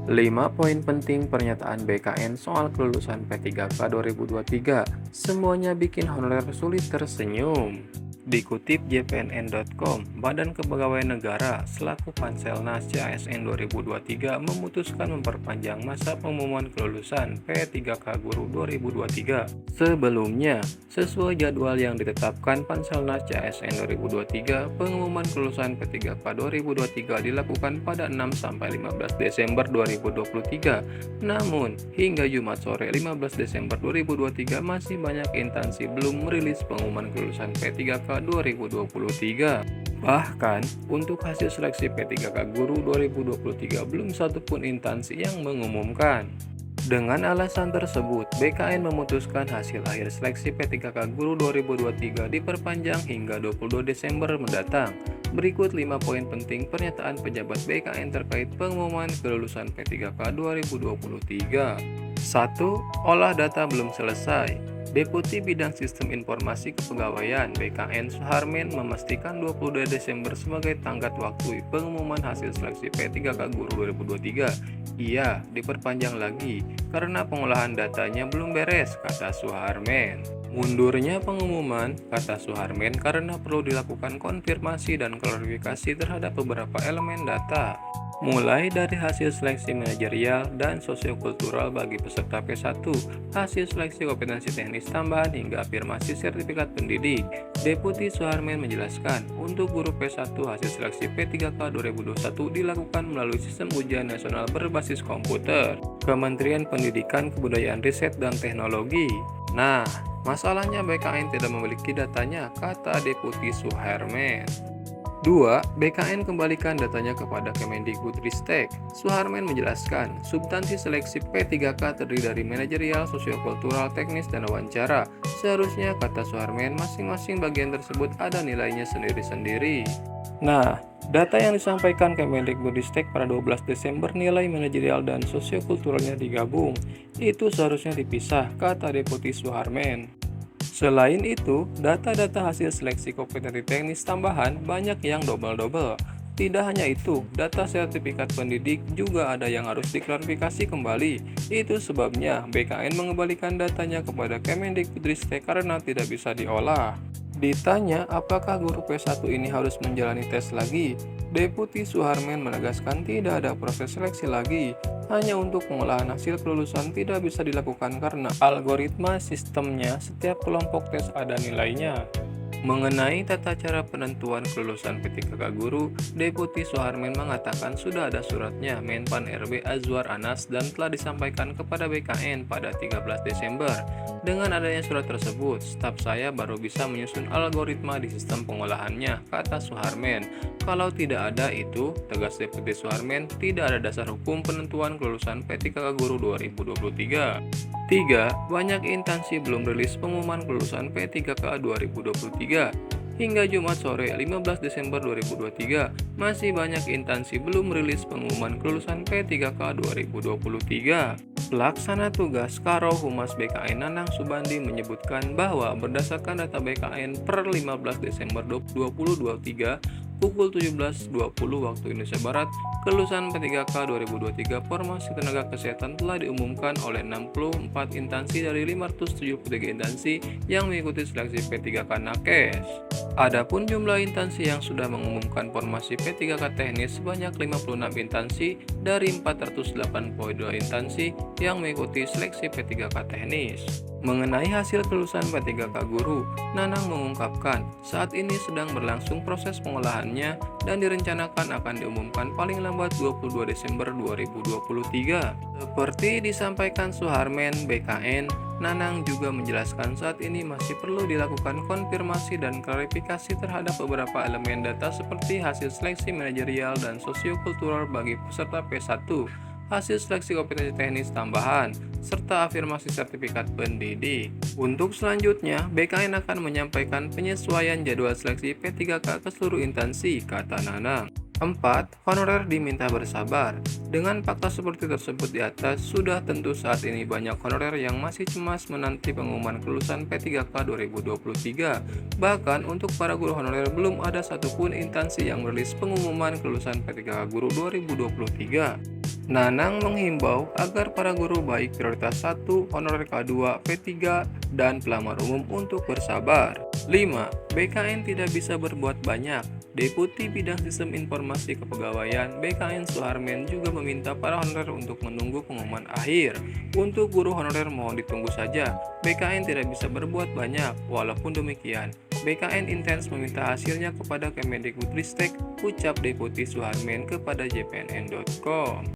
5 poin penting pernyataan BKN soal kelulusan P3K 2023. Semuanya bikin honorer sulit tersenyum. Dikutip jpnn.com, Badan Kepegawaian Negara selaku Panselnas CASN 2023 memutuskan memperpanjang masa pengumuman kelulusan P3K Guru 2023. Sebelumnya, sesuai jadwal yang ditetapkan Panselnas CASN 2023, pengumuman kelulusan P3K 2023 dilakukan pada 6-15 Desember 2023. Namun, hingga Jumat sore 15 Desember 2023 masih banyak instansi belum merilis pengumuman kelulusan P3K 2023. Bahkan, untuk hasil seleksi P3K Guru 2023 belum satupun instansi yang mengumumkan. Dengan alasan tersebut, BKN memutuskan hasil akhir seleksi P3K Guru 2023 diperpanjang hingga 22 Desember mendatang. Berikut 5 poin penting pernyataan pejabat BKN terkait pengumuman kelulusan P3K 2023. 1. Olah data belum selesai. Deputi Bidang Sistem Informasi Kepegawaian BKN Suharmen memastikan 22 Desember sebagai tenggat waktu pengumuman hasil seleksi P3K Guru 2023. Iya, diperpanjang lagi karena pengolahan datanya belum beres, kata Suharmen. Mundurnya pengumuman, kata Suharmen, karena perlu dilakukan konfirmasi dan klarifikasi terhadap beberapa elemen data. Mulai dari hasil seleksi manajerial dan sosiokultural bagi peserta P1, hasil seleksi kompetensi teknis tambahan hingga afirmasi sertifikat pendidik. Deputi Suharmen menjelaskan, untuk guru P1 hasil seleksi P3K 2021 dilakukan melalui sistem ujian nasional berbasis komputer. Kementerian Pendidikan, Kebudayaan, Riset, dan Teknologi. Nah, masalahnya BKN tidak memiliki datanya, kata Deputi Suharmen. 2. BKN kembalikan datanya kepada Kemendikbudristek. Suharmen menjelaskan, substansi seleksi P3K terdiri dari manajerial, sosiokultural, teknis, dan wawancara. Seharusnya, kata Suharmen, masing-masing bagian tersebut ada nilainya sendiri-sendiri. Nah, data yang disampaikan Kemendikbudristek pada 12 Desember nilai manajerial dan sosiokulturalnya digabung. Itu seharusnya dipisah, kata Deputi Suharmen. Selain itu, data-data hasil seleksi kompetensi teknis tambahan banyak yang double-double. Tidak hanya itu, data sertifikat pendidik juga ada yang harus diklarifikasi kembali. Itu sebabnya BKN mengembalikan datanya kepada Kemendikbudristek karena tidak bisa diolah. Ditanya apakah guru P1 ini harus menjalani tes lagi, Deputi Suharmen menegaskan tidak ada proses seleksi lagi. Hanya untuk pengolahan hasil kelulusan tidak bisa dilakukan karena algoritma sistemnya setiap kelompok tes ada nilainya. Mengenai tata cara penentuan kelulusan P3K Guru, Deputi Suharmen mengatakan sudah ada suratnya Menpan RB Azwar Anas dan telah disampaikan kepada BKN pada 13 Desember. Dengan adanya surat tersebut, staf saya baru bisa menyusun algoritma di sistem pengolahannya, kata Suharmen. Kalau tidak ada itu, tegas Deputi Suharmen, tidak ada dasar hukum penentuan kelulusan P3K Guru 2023. 3. Banyak instansi belum rilis pengumuman kelulusan P3K 2023. Hingga Jumat sore 15 Desember 2023, masih banyak instansi belum rilis pengumuman kelulusan P3K 2023. Pelaksana tugas Karo Humas BKN Nanang Subandi menyebutkan bahwa berdasarkan data BKN per 15 Desember 2023, pukul 17.20 waktu Indonesia Barat, kelulusan P3K 2023 Formasi Tenaga Kesehatan telah diumumkan oleh 64 instansi dari 573 instansi yang mengikuti seleksi P3K Nakes. Adapun jumlah instansi yang sudah mengumumkan formasi P3K teknis sebanyak 56 instansi dari 482 instansi yang mengikuti seleksi P3K teknis. Mengenai hasil kelulusan P3K Guru, Nanang mengungkapkan saat ini sedang berlangsung proses pengolahannya dan direncanakan akan diumumkan paling lambat 22 Desember 2023. Seperti disampaikan Suharmen BKN, Nanang juga menjelaskan saat ini masih perlu dilakukan konfirmasi dan klarifikasi terhadap beberapa elemen data seperti hasil seleksi manajerial dan sosiokultural bagi peserta P1, hasil seleksi kompetensi teknis tambahan, serta afirmasi sertifikat pendidik. Untuk selanjutnya, BKN akan menyampaikan penyesuaian jadwal seleksi P3K ke seluruh instansi, kata Nanang. 4. Honorer diminta bersabar. Dengan fakta seperti tersebut di atas, sudah tentu saat ini banyak honorer yang masih cemas menanti pengumuman kelulusan P3K 2023. Bahkan untuk para guru honorer belum ada satupun instansi yang merilis pengumuman kelulusan P3K Guru 2023. Nanang menghimbau agar para guru baik prioritas 1, honorer K2, P3, dan pelamar umum untuk bersabar. 5. BKN tidak bisa berbuat banyak. Deputi Bidang Sistem Informasi Kepegawaian BKN Suharmen juga meminta para honorer untuk menunggu pengumuman akhir. Untuk guru honorer mohon ditunggu saja. BKN tidak bisa berbuat banyak. Walaupun demikian, BKN intens meminta hasilnya kepada Kemendikbudristek, ucap Deputi Suharmen kepada jpnn.com.